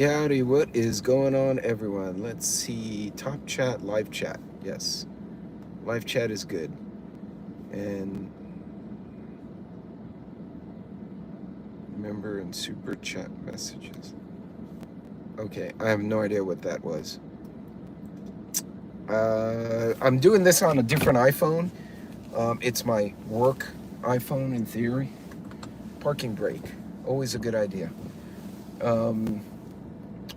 Howdy, what is going on, everyone? Let's see. Top chat, live chat. Yes, live chat is good. And member and super chat messages. Okay, I have no idea what that was. I'm doing this on a different iPhone. It's my work iPhone in theory. Parking brake, always a good idea.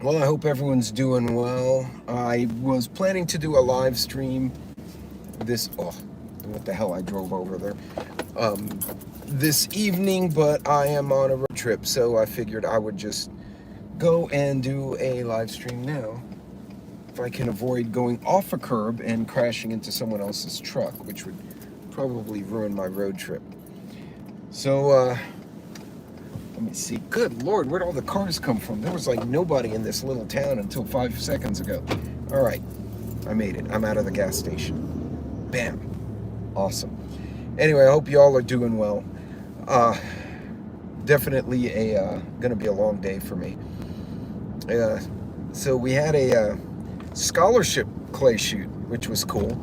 Well, I hope everyone's doing well. I was planning to do a live stream what the hell, I drove over there. This evening, but I am on a road trip, so I figured I would just go and do a live stream now. If I can avoid going off a curb and crashing into someone else's truck, which would probably ruin my road trip. So, let me see. Good Lord, where'd all the cars come from? There was like nobody in this little town until 5 seconds ago. All right, I made it. I'm out of the gas station. Bam. Awesome. Anyway, I hope you all are doing well. Definitely gonna be a long day for me. So we had a scholarship clay shoot, which was cool.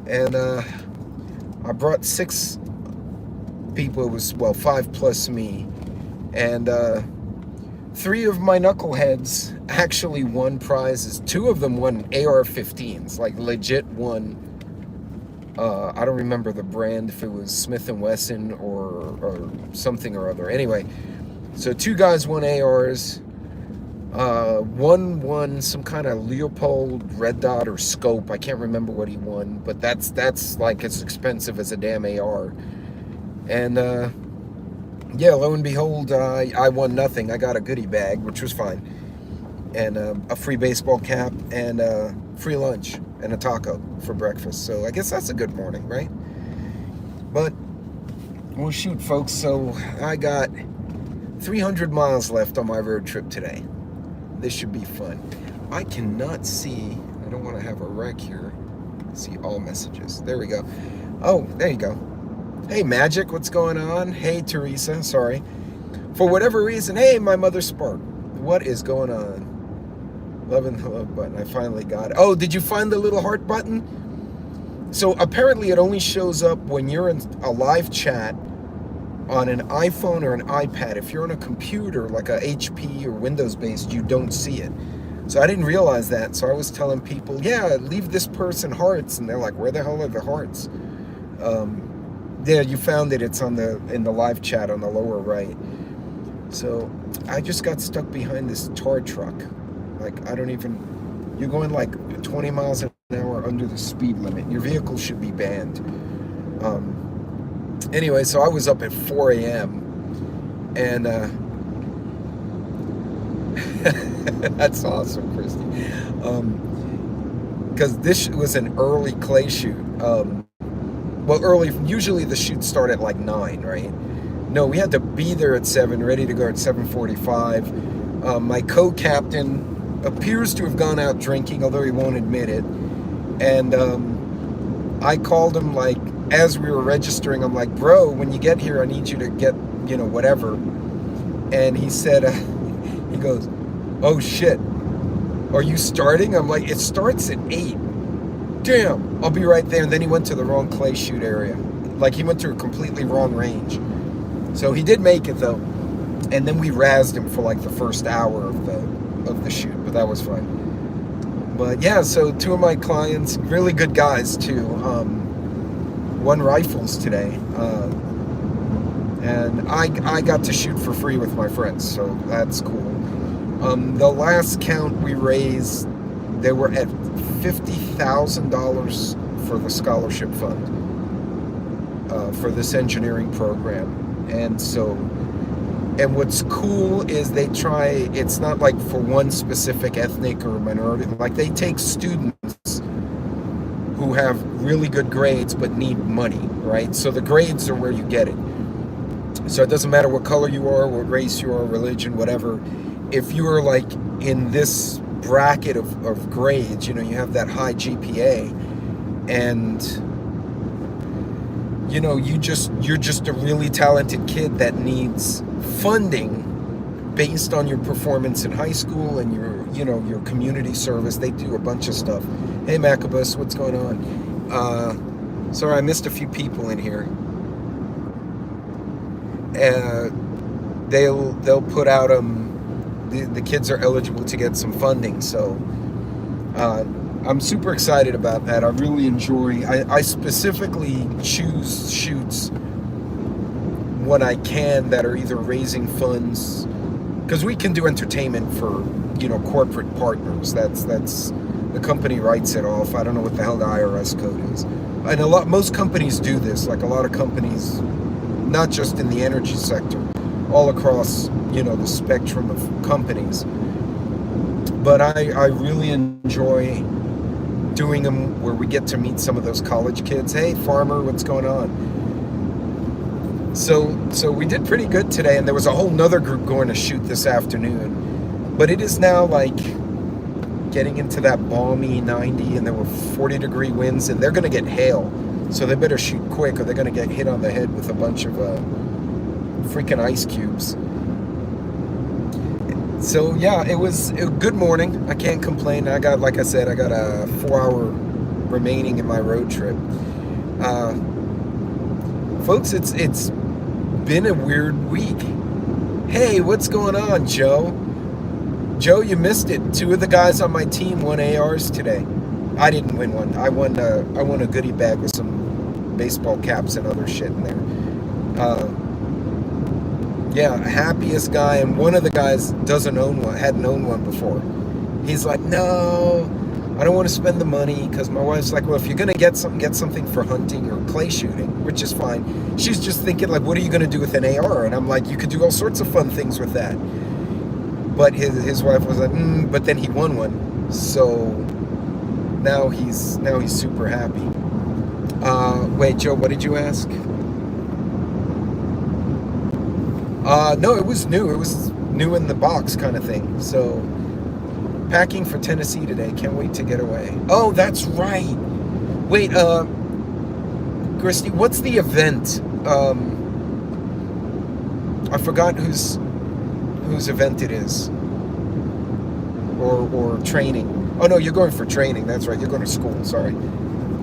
And I brought 6 people. It was, 5 plus me. And 3 of my knuckleheads actually won prizes. 2 of them won AR-15s, like legit won. I don't remember the brand, if it was Smith & Wesson or something or other. Anyway, so 2 guys won ARs. One won some kind of Leopold red dot or scope. I can't remember what he won, but that's like as expensive as a damn AR. And yeah, lo and behold, I won nothing. I got a goodie bag, which was fine, and a free baseball cap and free lunch and a taco for breakfast. So I guess that's a good morning, right? But well, shoot, folks. So I got 300 miles left on my road trip today. This should be fun. I cannot see. I don't want to have a wreck here. See all messages. There we go. Oh, there you go. Hey, Magic, what's going on? Hey, Teresa, sorry. For whatever reason, hey, my mother Spark. What is going on? Loving the love button. I finally got it. Oh, did you find the little heart button? So apparently it only shows up when you're in a live chat on an iPhone or an iPad. If you're on a computer, like a HP or Windows-based, you don't see it. So I didn't realize that. So I was telling people, yeah, leave this person hearts. And they're like, where the hell are the hearts? Yeah, you found it. It's in the live chat on the lower right. So I just got stuck behind this tar truck. Like, you're going like 20 miles an hour under the speed limit. Your vehicle should be banned. Anyway, so I was up at 4 a.m. and that's awesome, Christy. Because this was an early clay shoot. Early, usually the shoots start at like 9, right? No, we had to be there at 7, ready to go at 7:45. My co-captain appears to have gone out drinking, although he won't admit it. And I called him, like, as we were registering, I'm like, bro, when you get here, I need you to get, whatever. And he said, he goes, oh shit, are you starting? I'm like, it starts at 8. Damn, I'll be right there. And then he went to the wrong clay shoot area. Like, he went to a completely wrong range. So he did make it, though. And then we razzed him for like the first hour of the shoot, but that was fun. But yeah, so 2 of my clients, really good guys too, won rifles today. And I got to shoot for free with my friends, so that's cool. The last count we raised, they were at $50,000 for the scholarship fund for this engineering program. And what's cool is it's not like for one specific ethnic or minority, like they take students who have really good grades but need money, right? So the grades are where you get it. So it doesn't matter what color you are, what race you are, religion, whatever. If you are like in this bracket of grades, you have that high GPA, and you're just a really talented kid that needs funding based on your performance in high school and your community service. They do a bunch of stuff. Hey Macabus, what's going on? Sorry, I missed a few people in here. They'll put out the kids are eligible to get some funding, so I'm super excited about that. I really enjoy. I specifically choose shoots when I can that are either raising funds, because we can do entertainment for corporate partners. That's the company writes it off. I don't know what the hell the IRS code is, and most companies do this. Like a lot of companies, not just in the energy sector, all across the spectrum of companies. But I really enjoy doing them where we get to meet some of those college kids. Hey farmer, what's going on? So we did pretty good today, and there was a whole nother group going to shoot this afternoon. But it is now like getting into that balmy 90, and there were 40-degree winds, and they're going to get hail. So they better shoot quick, or they're going to get hit on the head with a bunch of freaking ice cubes. So yeah, it was a good morning. I can't complain. Like I said, I got a 4-hour remaining in my road trip. Folks, it's been a weird week. Hey, what's going on, Joe? Joe, you missed it. 2 of the guys on my team won ARs today. I didn't win one. I won a goodie bag with some baseball caps and other shit in there. Yeah, happiest guy, and one of the guys doesn't own one, hadn't owned one before. He's like, no, I don't want to spend the money, because my wife's like, well, if you're gonna get something for hunting or clay shooting, which is fine. She's just thinking like, what are you gonna do with an AR? And I'm like, you could do all sorts of fun things with that. But his wife was like, but then he won one, so now he's super happy. Wait, Joe, what did you ask? No, it was new. It was new in the box kind of thing. So, packing for Tennessee today. Can't wait to get away. Oh, that's right. Wait, Christy, what's the event? I forgot whose event it is. Or training. Oh no, you're going for training. That's right. You're going to school. Sorry.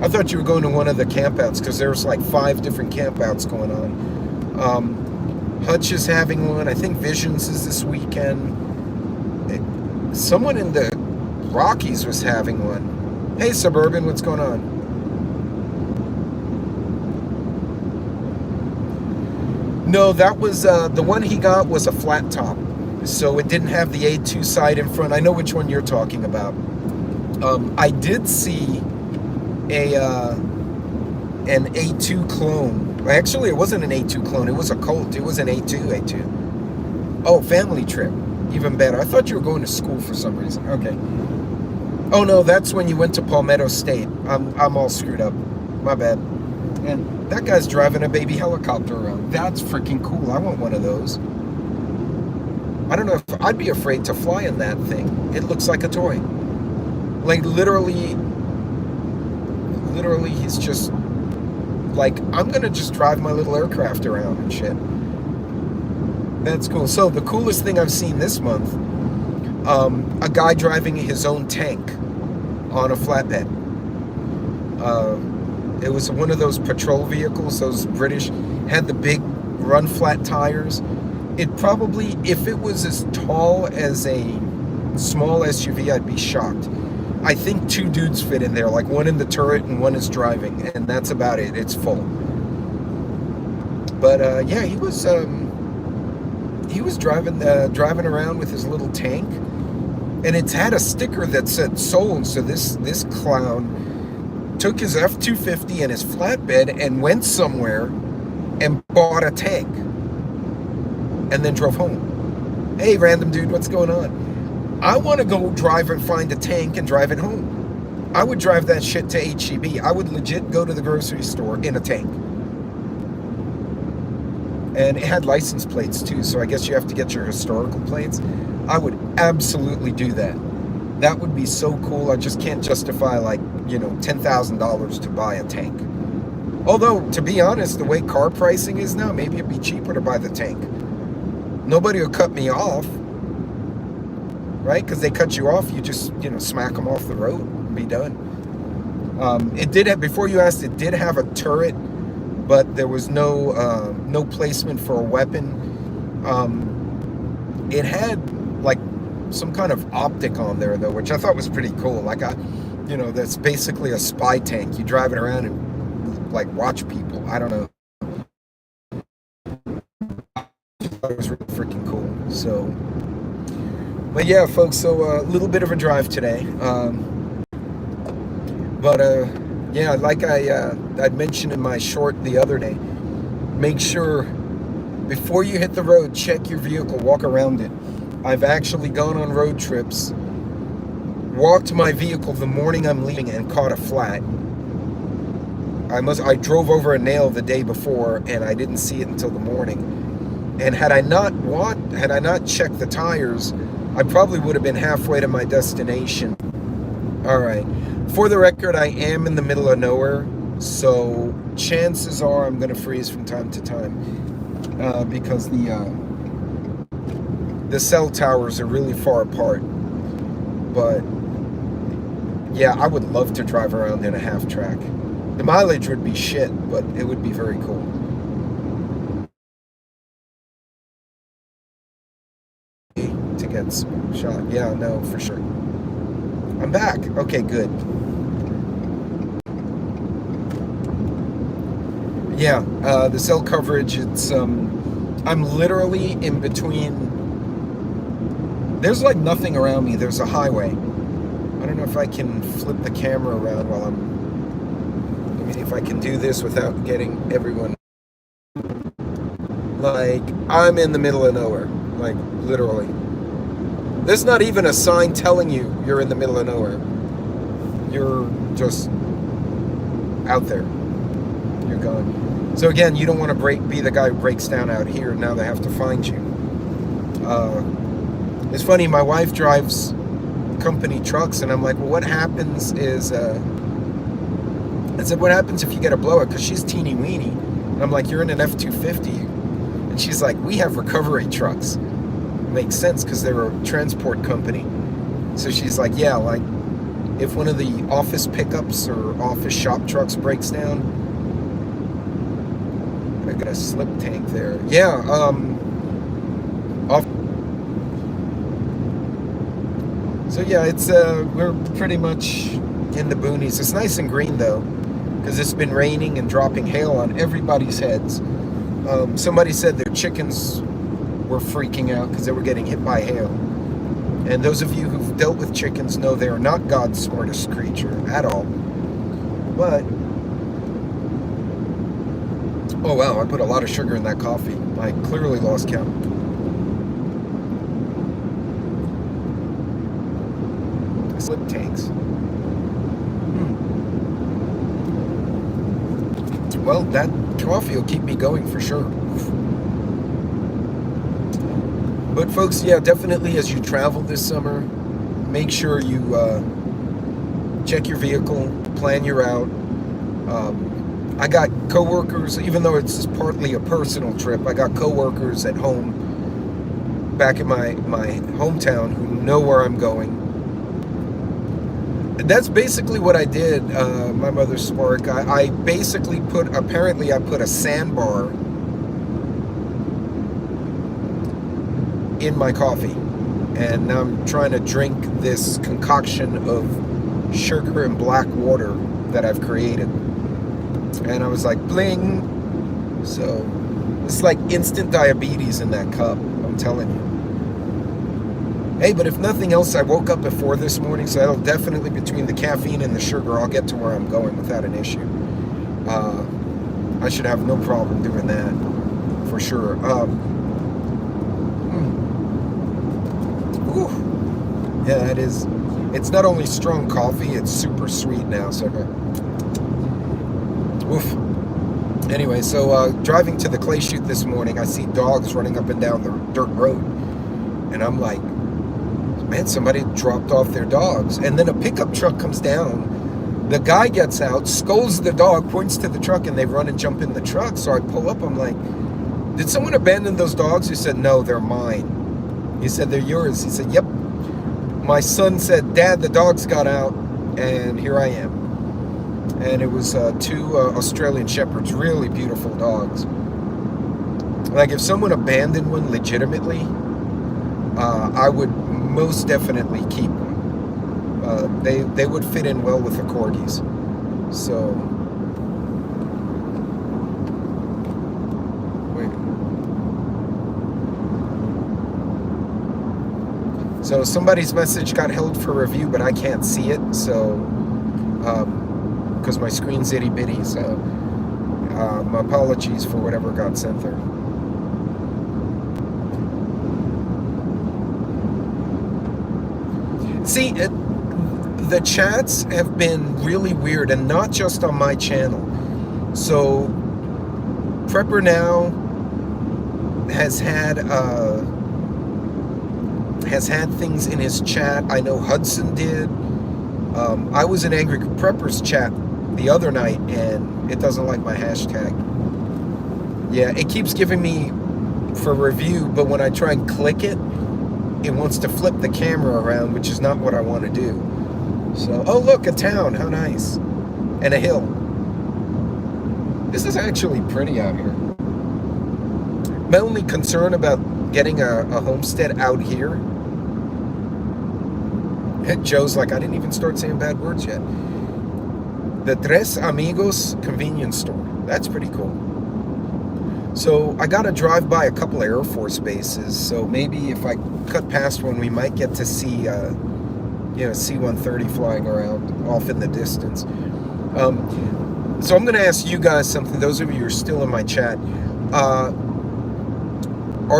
I thought you were going to one of the campouts, because there's like 5 different campouts going on. Hutch is having one. I think Visions is this weekend. Someone in the Rockies was having one. Hey, Suburban, what's going on? No, that was the one he got was a flat top, so it didn't have the A2 side in front. I know which one you're talking about. I did see an A2 clone. Actually, it wasn't an A2 clone. It was a Colt. It was an A2. Oh, family trip. Even better. I thought you were going to school for some reason. Okay. Oh no, that's when you went to Palmetto State. I'm all screwed up. My bad. And that guy's driving a baby helicopter around. That's freaking cool. I want one of those. I don't know if I'd be afraid to fly in that thing. It looks like a toy. Like literally he's just like, I'm gonna just drive my little aircraft around and shit. That's cool. So the coolest thing I've seen this month, a guy driving his own tank on a flatbed. It was one of those patrol vehicles, those British, had the big run flat tires. It probably, if it was as tall as a small SUV, I'd be shocked. I think 2 dudes fit in there, like one in the turret and one is driving, and that's about it. It's full. But yeah, he was driving around with his little tank, and it's had a sticker that said sold. So this clown took his F-250 and his flatbed and went somewhere and bought a tank, and then drove home. Hey, random dude, what's going on? I want to go drive and find a tank and drive it home. I would drive that shit to HEB. I would legit go to the grocery store in a tank. And it had license plates too, so I guess you have to get your historical plates. I would absolutely do that. That would be so cool. I just can't justify like, $10,000 to buy a tank. Although, to be honest, the way car pricing is now, maybe it'd be cheaper to buy the tank. Nobody will cut me off. right? Because they cut you off, you just, smack them off the road and be done. It did have, before you asked, it did have a turret, but there was no placement for a weapon. It had like some kind of optic on there though, which I thought was pretty cool. Like that's basically a spy tank. You drive it around and like watch people. I don't know. It was really freaking cool. So, but yeah, folks. So a little bit of a drive today. Yeah, like I'd mentioned in my short the other day, make sure before you hit the road, check your vehicle, walk around it. I've actually gone on road trips, walked my vehicle the morning I'm leaving and caught a flat. I drove over a nail the day before and I didn't see it until the morning. And had I not checked the tires, I probably would have been halfway to my destination. All right. For the record, I am in the middle of nowhere, so chances are I'm going to freeze from time to time because the cell towers are really far apart. But yeah, I would love to drive around in a half track. The mileage would be shit, but it would be very cool. To get shot. Yeah, no, for sure. I'm back. Okay, good. Yeah, the cell coverage, it's, I'm literally in between. There's like nothing around me. There's a highway. I don't know if I can flip the camera around while I mean, if I can do this without getting everyone. Like, I'm in the middle of nowhere. Like, literally. There's not even a sign telling you you're in the middle of nowhere. You're just out there. You're gone. So again, you don't want to be the guy who breaks down out here. Now they have to find you. It's funny, my wife drives company trucks, and I'm like, well, what happens is, I said, what happens if you get a blowout? Because she's teeny weeny. And I'm like, you're in an F-250. And she's like, we have recovery trucks. Makes sense because they're a transport company. So she's like, yeah, like if one of the office pickups or office shop trucks breaks down. I got a slip tank there. Yeah, so yeah, it's we're pretty much in the boonies. It's nice and green though, because it's been raining and dropping hail on everybody's heads. Somebody said their chickens were freaking out because they were getting hit by hail. And those of you who've dealt with chickens know they are not God's smartest creature at all. But, oh wow, I put a lot of sugar in that coffee. I clearly lost count. Slip tanks. Well, that coffee will keep me going for sure. But folks, yeah, definitely as you travel this summer, make sure you check your vehicle, plan your route. I got coworkers, even though it's partly a personal trip, I got coworkers at home, back in my hometown, who know where I'm going. And that's basically what I did, my mother's spark. I basically apparently I put a sandbar in my coffee, and now I'm trying to drink this concoction of sugar and black water that I've created. And I was like, bling. So it's like instant diabetes in that cup, I'm telling you. Hey, but if nothing else, I woke up before this morning, so that'll definitely, between the caffeine and the sugar, I'll get to where I'm going without an issue. I should have no problem doing that for sure. Yeah, it is. It's not only strong coffee, it's super sweet now. So, oof. Anyway, so driving to the clay chute this morning, I see dogs running up and down the dirt road. And I'm like, man, somebody dropped off their dogs. And then a pickup truck comes down. The guy gets out, scolds the dog, points to the truck, and they run and jump in the truck. So I pull up, I'm like, did someone abandon those dogs? He said, no, they're mine. He said, they're yours. He said, yep. my son said, "Dad, the dogs got out," and here I am. And it was two Australian Shepherds, really beautiful dogs. Like, if someone abandoned one legitimately, I would most definitely keep them. They would fit in well with the Corgis. So, wait. So somebody's message got held for review, but I can't see it. So, because my screen's itty bitty. So, my apologies for whatever got sent there. See, the chats have been really weird, and not just on my channel. So, Prepper Now has had things in his chat. I know Hudson did. I was in Angry Prepper's chat the other night, and it doesn't like my hashtag. Yeah, it keeps giving me for review, but when I try and click it, it wants to flip the camera around, which is not what I want to do. So, oh look, a town, how nice. And a hill. This is actually pretty out here. My only concern about getting a homestead out here, Joe's like, I didn't even start saying bad words yet. The Tres Amigos convenience store. That's pretty cool. So I got to drive by a couple of Air Force bases. So maybe if I cut past one, we might get to see, C-130 flying around off in the distance. So I'm going to ask you guys something. Those of you who are still in my chat, are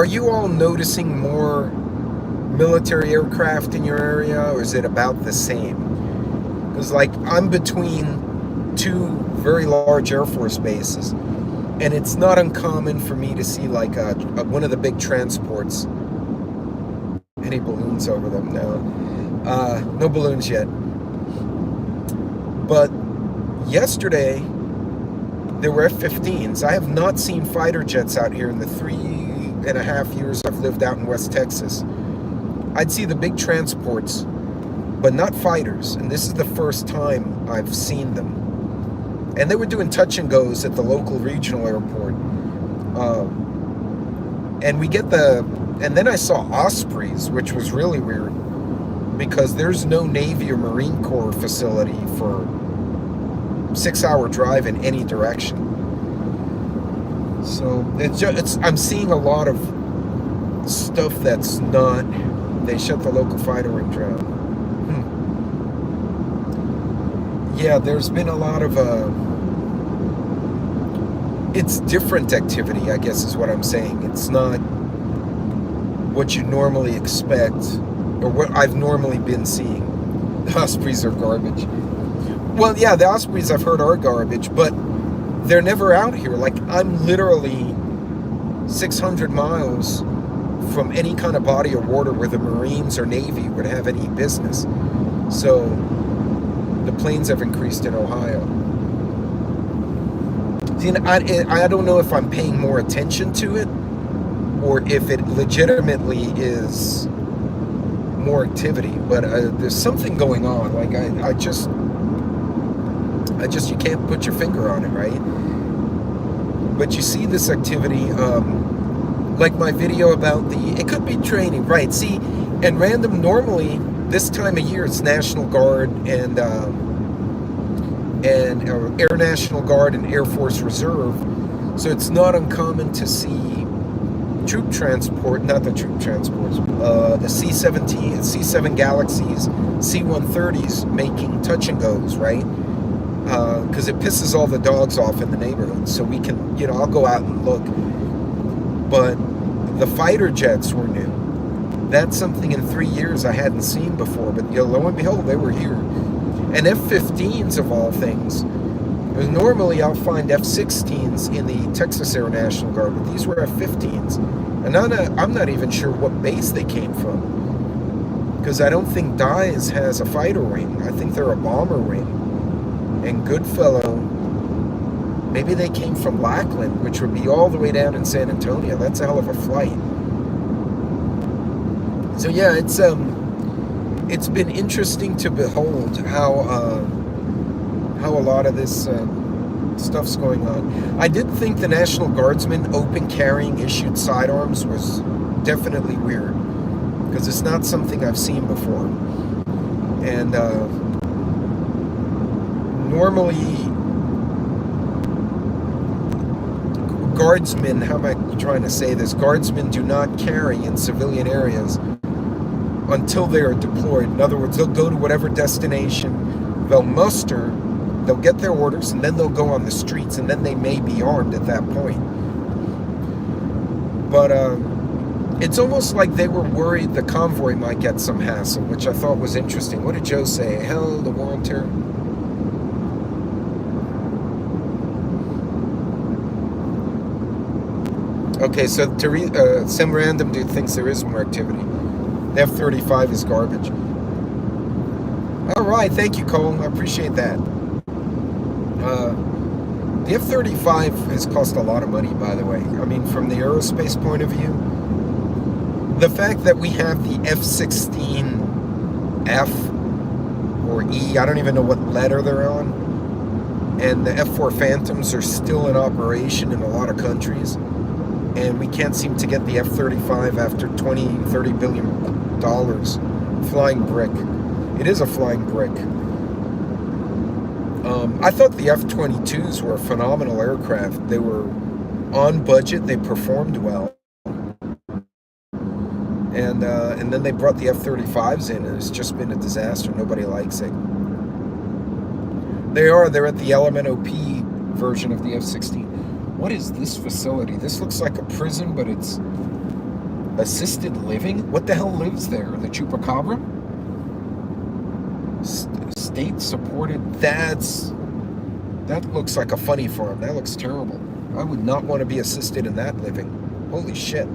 you all noticing more military aircraft in your area, or is it about the same? Because, like, I'm between two very large Air Force bases, and it's not uncommon for me to see, like, one of the big transports. Any balloons over them? No. No balloons yet. But yesterday, there were F-15s. I have not seen fighter jets out here in the 3.5 years I've lived out in West Texas. I'd see the big transports, but not fighters. And this is the first time I've seen them. And they were doing touch and goes at the local regional airport. And then I saw Ospreys, which was really weird, because there's no Navy or Marine Corps facility for 6-hour drive in any direction. So I'm seeing a lot of stuff that's not. They shut the local fighter ring down. Yeah, there's been a lot of it's different activity, I guess is what I'm saying. It's not what you normally expect, or what I've normally been seeing. The Ospreys are garbage. Well, yeah, the Ospreys I've heard are garbage, but they're never out here. Like, I'm literally 600 miles from any kind of body of water where the Marines or Navy would have any business. So the planes have increased in Ohio. See, I don't know if I'm paying more attention to it, or if it legitimately is more activity, but there's something going on. Like, I just you can't put your finger on it, right? But you see this activity, like my video about it could be training, right? See, and random, normally this time of year it's National Guard and Air National Guard and Air Force Reserve, so it's not uncommon to see troop transport, not the troop transports, the C-7 Galaxies, C-130s making touch and goes, right? Because it pisses all the dogs off in the neighborhood. So we can, I'll go out and look. But the fighter jets were new. That's something in 3 years I hadn't seen before. But lo and behold, they were here. And F-15s of all things. Because normally I'll find F-16s in the Texas Air National Guard, but these were F-15s. And I'm not even sure what base they came from. Because I don't think Dyes has a fighter wing. I think they're a bomber wing. And Goodfellow, maybe they came from Lackland, which would be all the way down in San Antonio. That's a hell of a flight. So yeah, it's been interesting to behold how a lot of this stuff's going on. I did think the National Guardsmen open carrying issued sidearms was definitely weird, because it's not something I've seen before. And normally, guardsmen, how am I trying to say this? Guardsmen do not carry in civilian areas until they are deployed. In other words, they'll go to whatever destination, they'll muster, they'll get their orders, and then they'll go on the streets, and then they may be armed at that point. But it's almost like they were worried the convoy might get some hassle, which I thought was interesting. What did Joe say? Hell, the war on terror. Okay, so some random dude thinks there is more activity. The F-35 is garbage. All right, thank you, Cole. I appreciate that. The F-35 has cost a lot of money, by the way. I mean, from the aerospace point of view, the fact that we have the F-16F or E, I don't even know what letter they're on, and the F-4 Phantoms are still in operation in a lot of countries, and we can't seem to get the F-35 after $20-30 billion. Flying brick. It is a flying brick. I thought the F-22s were a phenomenal aircraft. They were on budget. They performed well. And then they brought the F-35s in, and it's just been a disaster. Nobody likes it. They're at the LMNOP version of the F-16. What is this facility? This looks like a prison, but it's assisted living? What the hell lives there? The Chupacabra? State-supported? That looks like a funny farm. That looks terrible. I would not want to be assisted in that living. Holy shit.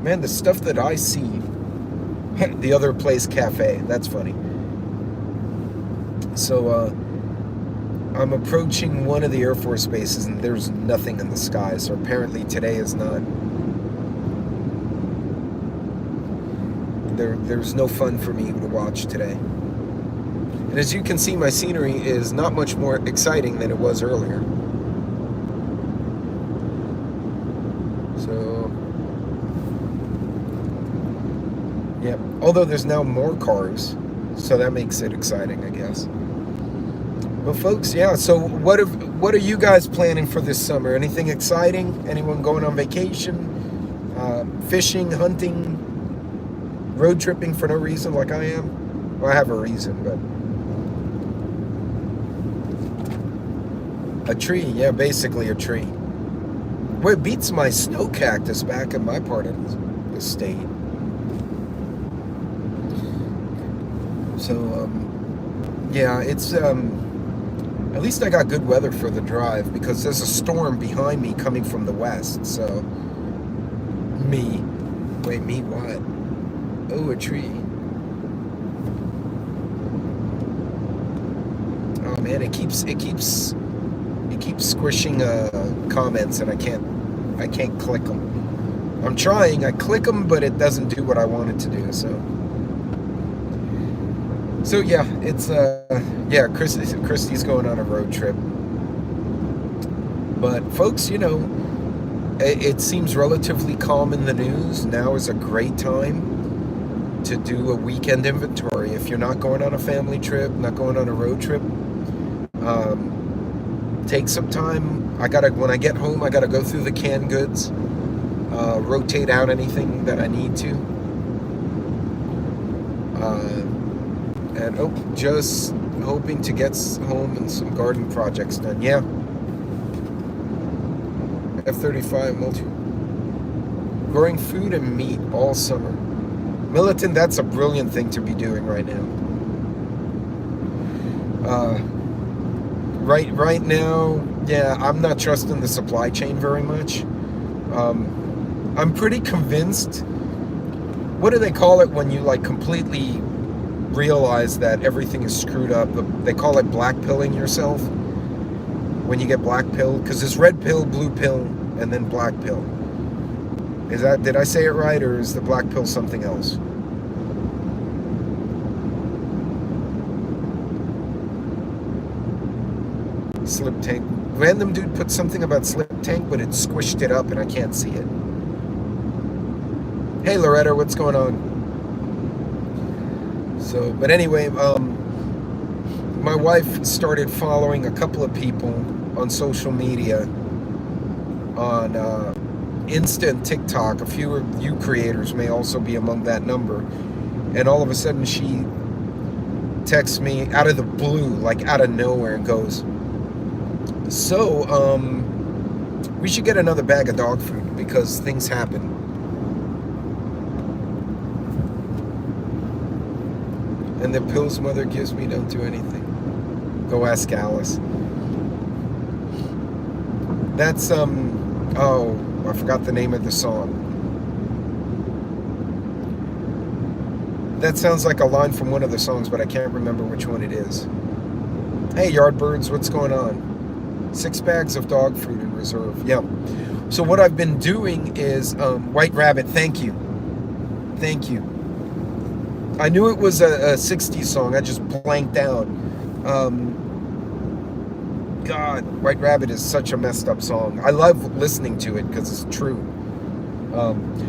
Man, the stuff that I see. The other place, cafe. That's funny. So, I'm approaching one of the Air Force bases, and there's nothing in the sky. So apparently today is not. There's no fun for me to watch today. And as you can see, my scenery is not much more exciting than it was earlier. So, yeah. Although there's now more cars, so that makes it exciting, I guess. Well, folks, yeah. So, what are you guys planning for this summer? Anything exciting? Anyone going on vacation? Fishing, hunting? Road tripping for no reason like I am? Well, I have a reason, but... A tree, yeah, basically a tree. Well, it beats my snow cactus back in my part of the state. So, yeah, it's, at least I got good weather for the drive, because there's a storm behind me coming from the west, so... Me what? Oh, a tree. Oh man, it keeps squishing comments, and I can't click them. I'm trying. I click them, but it doesn't do what I want it to do. So yeah, it's yeah. Christy's going on a road trip, but folks, you know, it seems relatively calm in the news. Now is a great time to do a weekend inventory. If you're not going on a family trip, not going on a road trip, take some time. When I get home, I gotta go through the canned goods, rotate out anything that I need to, and just hoping to get home and some garden projects done. Yeah. F-35 multi. Growing food and meat all summer. Militant, that's a brilliant thing to be doing right now. Right now, yeah, I'm not trusting the supply chain very much. I'm pretty convinced. What do they call it when you like completely realize that everything is screwed up? They call it black pilling yourself. When you get black pill, because there's red pill, blue pill, and then black pill. Did I say it right, or is the black pill something else? Slip tank. Random dude put something about slip tank, but it squished it up and I can't see it. Hey Loretta, what's going on? So, but anyway, my wife started following a couple of people on social media, on Insta and TikTok. A few of you creators may also be among that number. And all of a sudden she texts me out of the blue, like out of nowhere, and goes, so, we should get another bag of dog food because things happen. And the pills mother gives me don't do anything. Go ask Alice. That's, oh, I forgot the name of the song. That sounds like a line from one of the songs, but I can't remember which one it is. Hey, Yardbirds, what's going on? 6 bags of dog food in reserve. Yeah. So what I've been doing is, White Rabbit, thank you. Thank you. I knew it was a 60s song. I just blanked out. God, White Rabbit is such a messed up song. I love listening to it because it's true.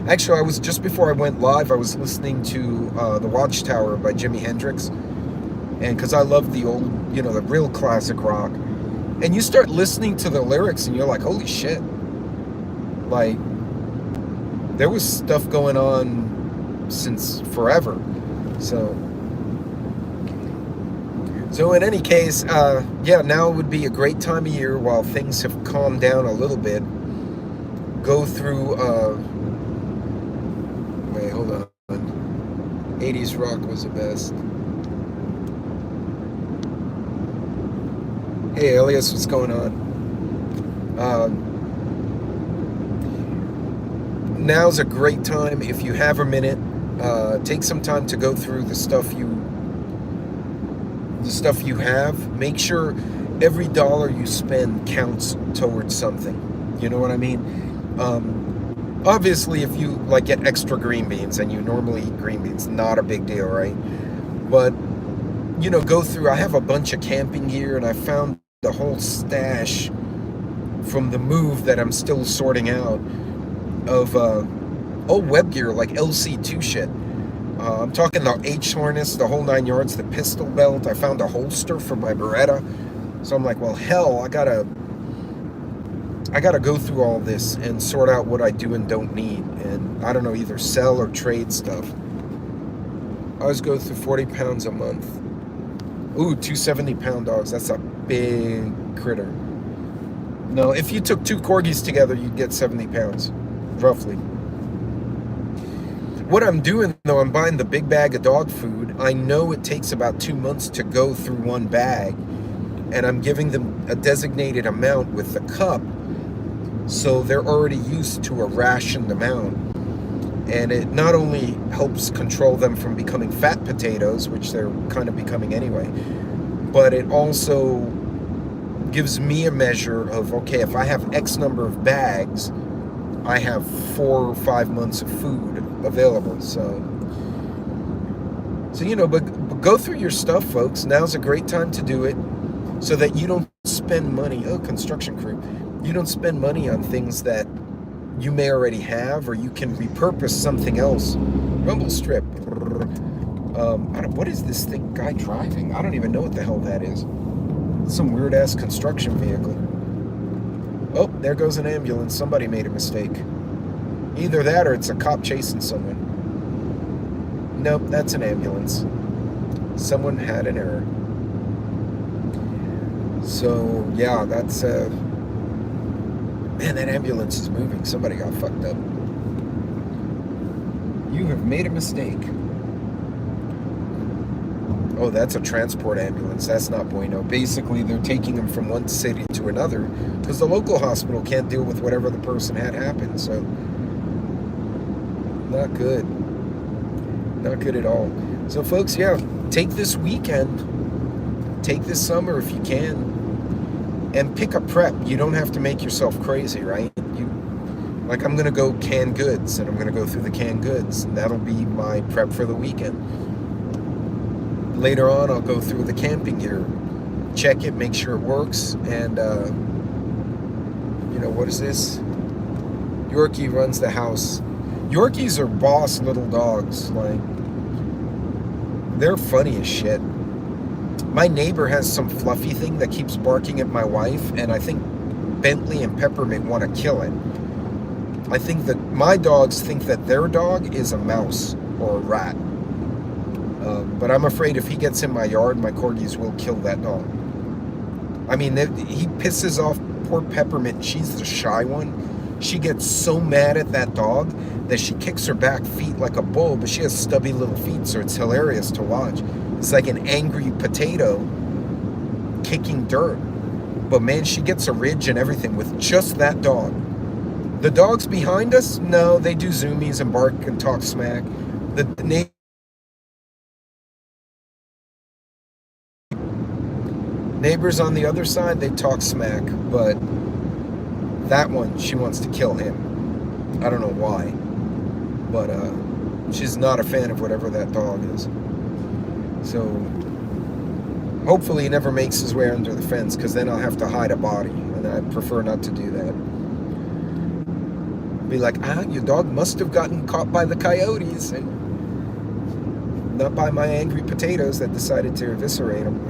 Actually, I was, just before I went live, I was listening to The Watchtower by Jimi Hendrix. And because I love the old, you know, the real classic rock. And you start listening to the lyrics and you're like, holy shit. Like, there was stuff going on since forever. So in any case, yeah, now would be a great time of year while things have calmed down a little bit. Go through, wait, hold on. 80s rock was the best. Hey, Elias, what's going on? Now's a great time, if you have a minute, take some time to go through the stuff you have. Make sure every dollar you spend counts towards something. You know what I mean? Obviously, if you like get extra green beans and you normally eat green beans, not a big deal, right? But you know, go through. I have a bunch of camping gear, and I found the whole stash from the move that I'm still sorting out of old web gear, like LC2 shit. I'm talking the H harness, the whole 9 yards, the pistol belt. I found a holster for my Beretta. So I'm like, well, hell, I gotta go through all this and sort out what I do and don't need, and I don't know, either sell or trade stuff. I always go through 40 pounds a month. Ooh, 270-pound dogs. That's a big critter. No, if you took 2 Corgis together, you'd get 70 pounds, roughly. What I'm doing, though, I'm buying the big bag of dog food. I know it takes about 2 months to go through one bag, and I'm giving them a designated amount with the cup, so they're already used to a rationed amount. And it not only helps control them from becoming fat potatoes, which they're kind of becoming anyway, but it also gives me a measure of, okay, if I have X number of bags, I have 4 or 5 months of food available. So you know, but go through your stuff, folks. Now's a great time to do it so that you don't spend money. Oh, construction crew. You don't spend money on things that you may already have, or you can repurpose something else. Rumble strip. What is this thing guy driving? I don't even know what the hell that is. It's some weird ass construction vehicle. Oh, there goes an ambulance. Somebody made a mistake. Either that or it's a cop chasing someone. Nope, that's an ambulance. Someone had an error. So yeah, that's man, that ambulance is moving. Somebody got fucked up. You have made a mistake. Oh, that's a transport ambulance. That's not bueno. Basically, they're taking them from one city to another because the local hospital can't deal with whatever the person had happen. So, not good. Not good at all. So, folks, yeah, take this weekend. Take this summer if you can. And pick a prep. You don't have to make yourself crazy, right? Like, I'm going to go canned goods, and I'm going to go through the canned goods. And that'll be my prep for the weekend. Later on, I'll go through the camping gear. check it, make sure it works, and you know, what is this? Yorkie runs the house. Yorkies are boss little dogs. Like, they're funny as shit. My neighbor has some fluffy thing that keeps barking at my wife, and I think Bentley and Peppermint want to kill it. I think that my dogs think that their dog is a mouse or a rat. But I'm afraid if he gets in my yard, my Corgis will kill that dog. I mean, he pisses off poor Peppermint. She's the shy one. She gets so mad at that dog that she kicks her back feet like a bull, but she has stubby little feet, so it's hilarious to watch. It's like an angry potato kicking dirt. But man, she gets a ridge and everything with just that dog. The dogs behind us, no, they do zoomies and bark and talk smack. The neighbors on the other side, they talk smack, but that one, she wants to kill him. I don't know why, but she's not a fan of whatever that dog is. So hopefully he never makes his way under the fence, because then I'll have to hide a body, and I prefer not to do that. Be like, your dog must have gotten caught by the coyotes, and not by my angry potatoes that decided to eviscerate him.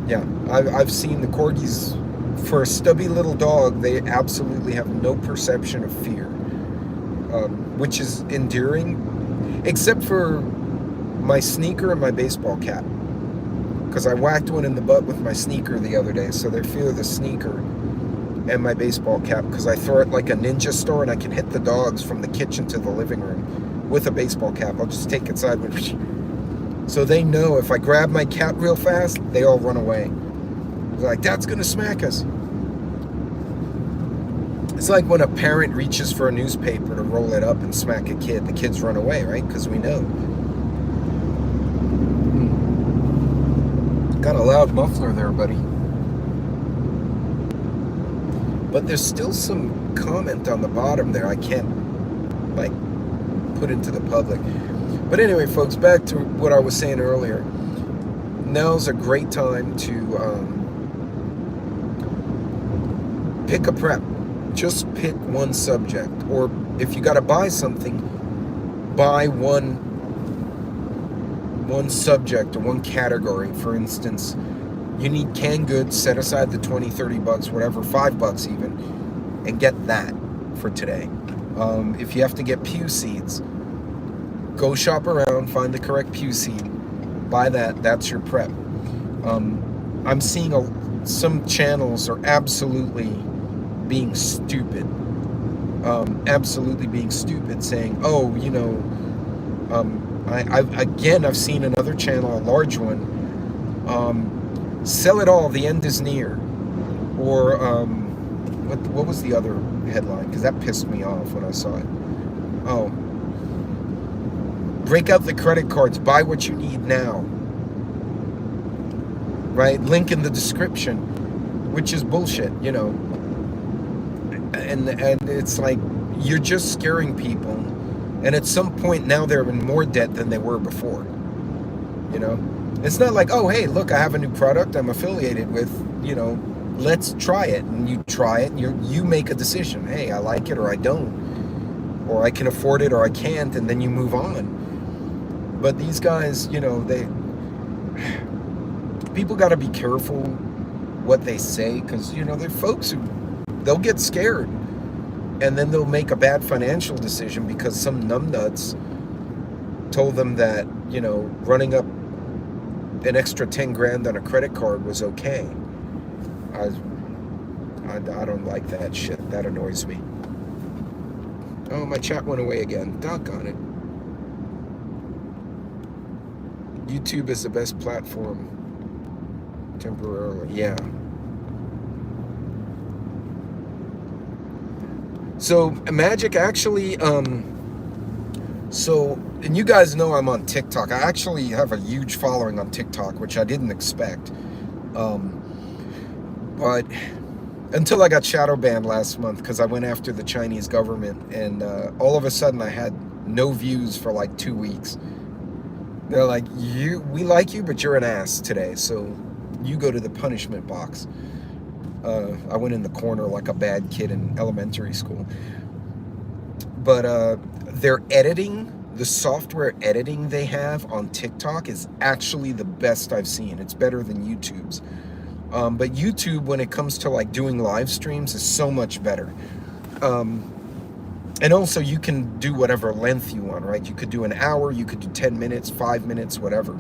Yeah, I've seen the Corgis. For a stubby little dog, they absolutely have no perception of fear, which is endearing, except for my sneaker and my baseball cap, because I whacked one in the butt with my sneaker the other day, so they fear the sneaker and my baseball cap, because I throw it like a ninja star, and I can hit the dogs from the kitchen to the living room with a baseball cap. I'll just take it sideways. So they know if I grab my cap real fast, they all run away. They're like, Dad's gonna smack us. It's like when a parent reaches for a newspaper to roll it up and smack a kid. The kids run away, right? Because we know. Got a loud muffler there, buddy. But there's still some comment on the bottom there I can't, like, put into the public. But anyway, folks, back to what I was saying earlier. Now's a great time to pick a prep. Just pick one subject. Or if you got to buy something, buy one subject or one category. For instance, you need canned goods, set aside the 20, 30 bucks, whatever, $5 even, and get that for today. If you have to get pew seeds, go shop around, find the correct pew seed, buy that, that's your prep. I'm seeing some channels are absolutely being stupid. Absolutely being stupid, saying, oh, you know, I've seen another channel, a large one, sell it all, the end is near. Or what was the other headline? Because that pissed me off when I saw it. Oh, break out the credit cards, buy what you need now. Right? Link in the description, which is bullshit, you know. And it's like, you're just scaring people. And at some point now they're in more debt than they were before. You know? It's not like, oh, hey, look, I have a new product I'm affiliated with, you know, let's try it. And you try it, and you make a decision. Hey, I like it or I don't. Or I can afford it or I can't, and then you move on. But these guys, you know, people got to be careful what they say, because, you know, they're folks who, they'll get scared, and then they'll make a bad financial decision because some numbnuts told them that, you know, running up an extra 10 grand on a credit card was okay. I don't like that shit. That annoys me. Oh, my chat went away again. Doggone it. YouTube is the best platform. Temporarily, yeah. So Magic actually, and you guys know I'm on TikTok. I actually have a huge following on TikTok, which I didn't expect. But until I got shadow banned last month because I went after the Chinese government, and all of a sudden I had no views for like 2 weeks. They're like, we like you, but you're an ass today, so you go to the punishment box. I went in the corner like a bad kid in elementary school. But their editing, the software editing they have on TikTok is actually the best I've seen. It's better than YouTube's. But YouTube, when it comes to like doing live streams, is so much better. And also you can do whatever length you want, right? You could do an hour, you could do 10 minutes, 5 minutes, whatever.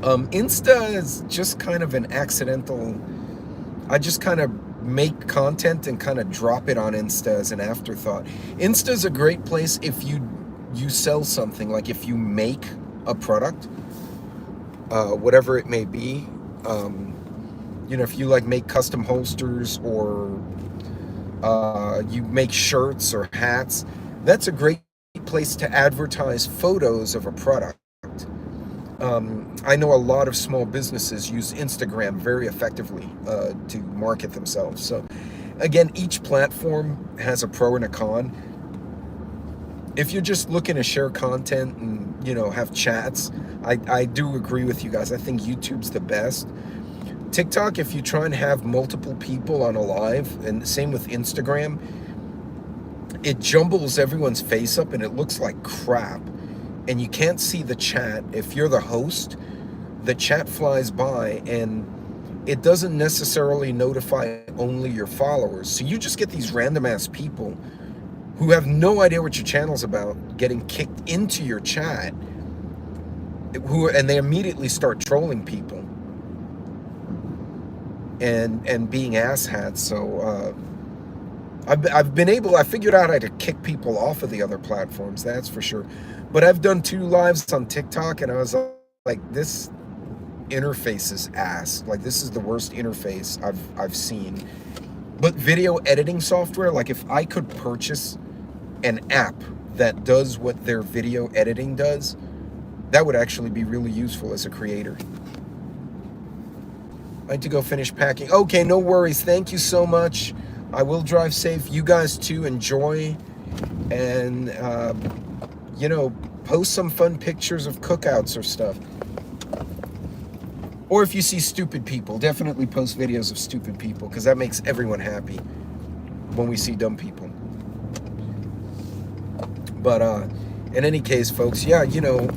Insta is just kind of an accidental, I just kind of make content and kind of drop it on Insta as an afterthought. Insta is a great place if you sell something, like if you make a product, whatever it may be. You know, if you like make custom holsters, or you make shirts or hats, that's a great place to advertise photos of a product. I know a lot of small businesses use Instagram very effectively to market themselves. So again, each platform has a pro and a con. If you're just looking to share content and, you know, have chats, I do agree with you guys. I think YouTube's the best. TikTok, if you try and have multiple people on a live, and same with Instagram, it jumbles everyone's face up and it looks like crap. And you can't see the chat. If you're the host, the chat flies by and it doesn't necessarily notify only your followers. So you just get these random ass people who have no idea what your channel's about getting kicked into your chat, and they immediately start trolling people and being asshats. So I figured out how to kick people off of the other platforms, that's for sure. But I've done 2 lives on TikTok and I was like, this interface is ass. Like, this is the worst interface I've seen. But video editing software, like if I could purchase an app that does what their video editing does, that would actually be really useful as a creator. I need to go finish packing. Okay, no worries. Thank you so much. I will drive safe. You guys too, enjoy. And, you know, post some fun pictures of cookouts or stuff. Or if you see stupid people, definitely post videos of stupid people, because that makes everyone happy when we see dumb people. But in any case, folks, yeah, you know,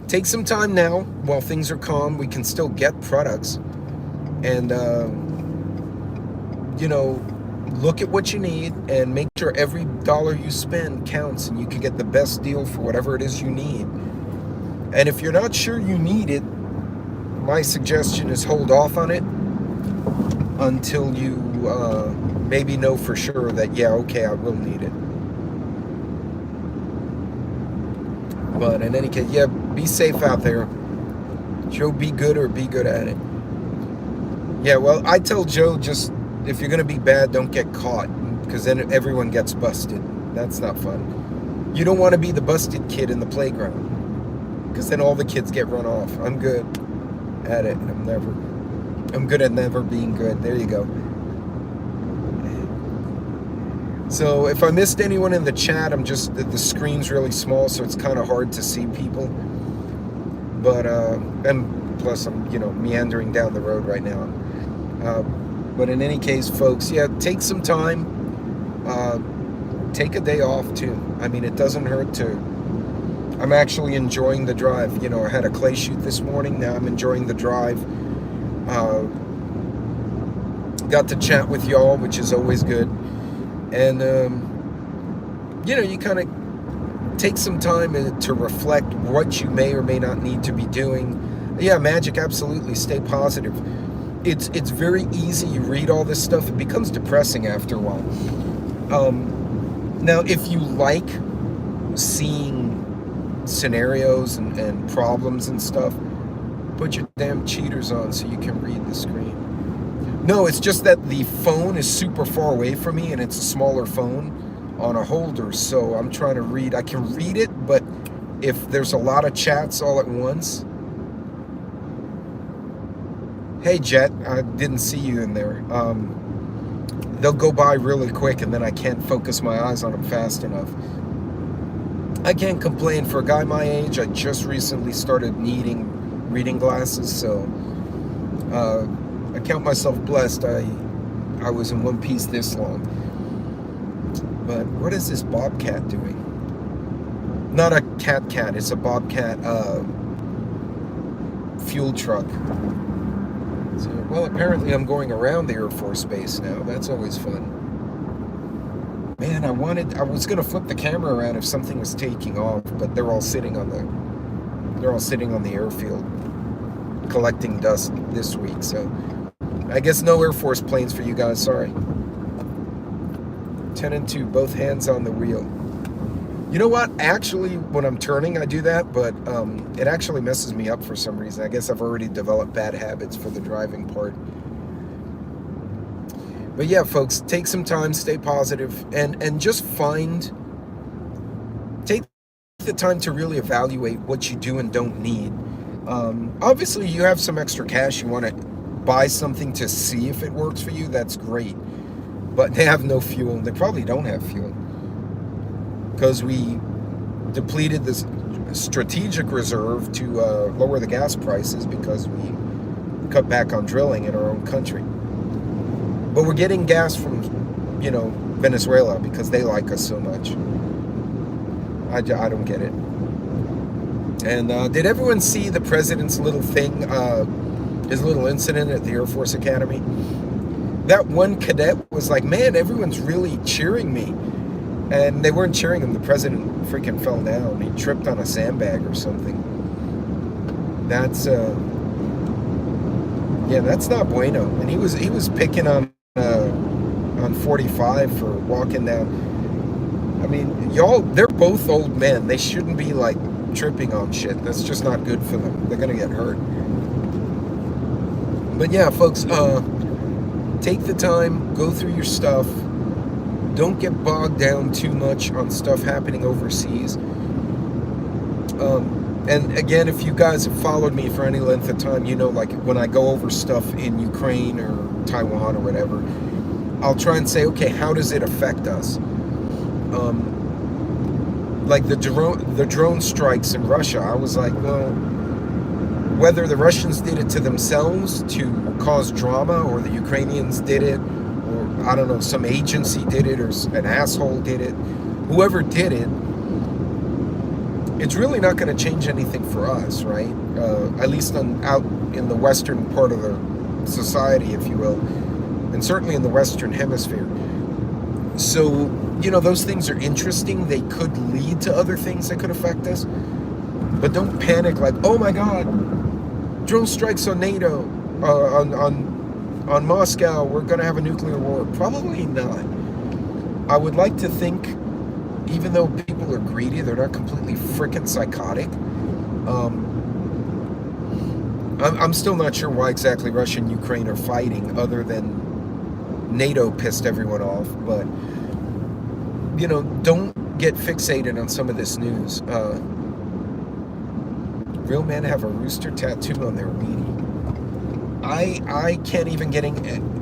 take some time now while things are calm. We can still get products. And, you know, look at what you need and make sure every dollar you spend counts and you can get the best deal for whatever it is you need. And if you're not sure you need it, my suggestion is hold off on it until you maybe know for sure that, yeah, okay, I will need it. But in any case, yeah, be safe out there. Joe, be good or be good at it. Yeah, well, I tell Joe, just if you're going to be bad, don't get caught, because then everyone gets busted. That's not fun. You don't want to be the busted kid in the playground, because then all the kids get run off. I'm good at it. I'm good at never being good. There you go. So if I missed anyone in the chat, the screen's really small, so it's kind of hard to see people. But, and plus I'm, you know, meandering down the road right now. But in any case, folks, yeah, take some time. Take a day off too. I mean, it doesn't hurt to. I'm actually enjoying the drive. You know, I had a clay shoot this morning. Now I'm enjoying the drive. Got to chat with y'all, which is always good. And, you know, you kind of take some time to reflect what you may or may not need to be doing. Yeah, magic, absolutely. Stay positive. It's very easy. You read all this stuff, it becomes depressing after a while. Now, if you like seeing scenarios and problems and stuff, put your damn cheaters on so you can read the screen. No, it's just that the phone is super far away from me and it's a smaller phone on a holder, so I'm trying to read. I can read it, but if there's a lot of chats all at once. Hey, Jet, I didn't see you in there. They'll go by really quick and then I can't focus my eyes on them fast enough. I can't complain. For a guy my age, I just recently started needing reading glasses, so I count myself blessed. I was in one piece this long. But what is this bobcat doing? Not a cat, it's a bobcat fuel truck. So, well, apparently I'm going around the Air Force Base now. That's always fun. Man, I was gonna flip the camera around if something was taking off, but they're all sitting on the airfield collecting dust this week, so I guess no Air Force planes for you guys, sorry. 10 and 2, both hands on the wheel. You know what? Actually, when I'm turning, I do that, but it actually messes me up for some reason. I guess I've already developed bad habits for the driving part. But yeah, folks, take some time, stay positive, and just take the time to really evaluate what you do and don't need. Obviously, you have some extra cash, you want to buy something to see if it works for you, that's great. But they have no fuel. They probably don't have fuel, because we depleted this strategic reserve to lower the gas prices because we cut back on drilling in our own country. But we're getting gas from, Venezuela because they like us so much. I don't get it. And did everyone see the president's little thing, his little incident at the Air Force Academy? That one cadet was like, man, everyone's really cheering me. And they weren't cheering him. The president freaking fell down. He tripped on a sandbag or something. That's that's not bueno. And he was picking on 45 for walking down. I mean, they're both old men. They shouldn't be like tripping on shit. That's just not good for them. They're gonna get hurt. But yeah, folks, take the time, go through your stuff. Don't get bogged down too much on stuff happening overseas. And again, if you guys have followed me for any length of time, like when I go over stuff in Ukraine or Taiwan or whatever, I'll try and say, okay, how does it affect us? Like the drone strikes in Russia, I was like, well, whether the Russians did it to themselves to cause drama, or the Ukrainians did it, or I don't know, some agency did it, or an asshole did it, whoever did it, it's really not going to change anything for us, right? At least out in the western part of the society, if you will, and certainly in the Western Hemisphere. So, those things are interesting. They could lead to other things that could affect us. But don't panic like, oh my God, drone strikes on NATO, on Moscow, we're going to have a nuclear war. Probably not. I would like to think, even though people are greedy, they're not completely freaking psychotic. I'm still not sure why exactly Russia and Ukraine are fighting, other than NATO pissed everyone off. But, don't get fixated on some of this news. Real men have a rooster tattoo on their weenie. I can't even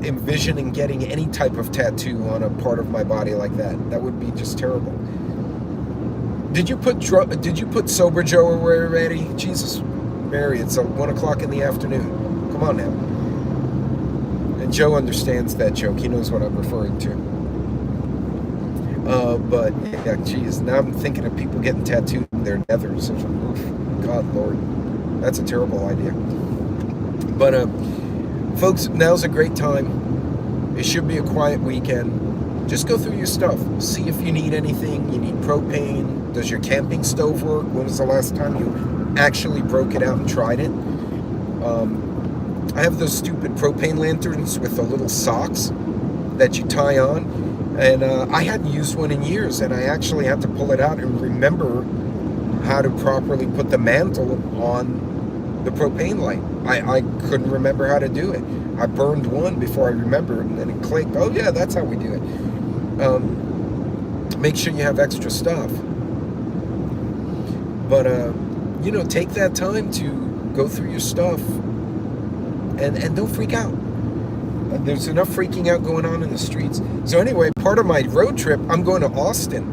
envision getting any type of tattoo on a part of my body like that. That would be just terrible. Did you put Sober Joe away already? Jesus Mary, it's 1 o'clock in the afternoon. Come on now. And Joe understands that joke. He knows what I'm referring to. But yeah, geez, now I'm thinking of people getting tattooed in their nethers. Oof, God Lord, that's a terrible idea. But folks, now's a great time. It should be a quiet weekend. Just go through your stuff. See if you need anything. You need propane. Does your camping stove work? When was the last time you actually broke it out and tried it? I have those stupid propane lanterns with the little socks that you tie on. And I hadn't used one in years, and I actually had to pull it out and remember how to properly put the mantle on the propane light. I couldn't remember how to do it. I burned one before I remembered, and then it clicked. Oh yeah, that's how we do it. Make sure you have extra stuff. But take that time to go through your stuff, and don't freak out. There's enough freaking out going on in the streets. So anyway, part of my road trip, I'm going to Austin.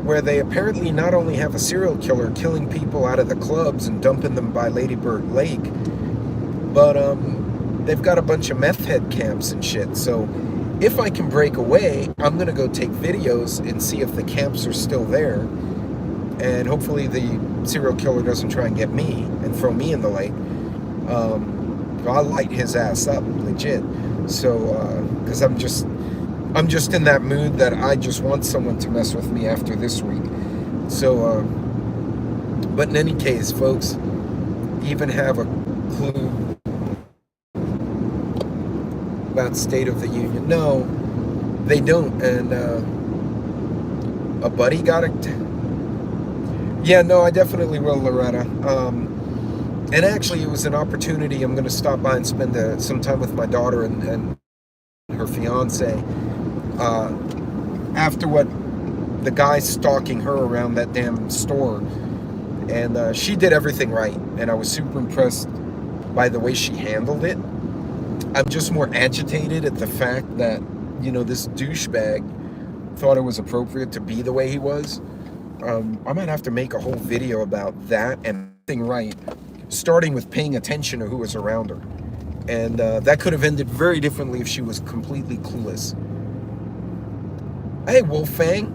where they apparently not only have a serial killer killing people out of the clubs and dumping them by Lady Bird Lake, but they've got a bunch of meth head camps and shit. So if I can break away, I'm gonna go take videos and see if the camps are still there, and hopefully the serial killer doesn't try and get me and throw me in the lake. I'll light his ass up, legit. So, because I'm just in that mood that I just want someone to mess with me after this week. So, but in any case, folks, even have a clue about State of the Union? No, they don't. And a buddy got it. Yeah, no, I definitely will, Loretta. And actually, it was an opportunity. I'm going to stop by and spend some time with my daughter and her fiance. After what the guy stalking her around that damn store, and she did everything right, and I was super impressed by the way she handled it. I'm just more agitated at the fact that, you know, this douchebag thought it was appropriate to be the way he was. I might have to make a whole video about that and thing right, starting with paying attention to who was around her. And that could have ended very differently if she was completely clueless. Hey, Wolfang.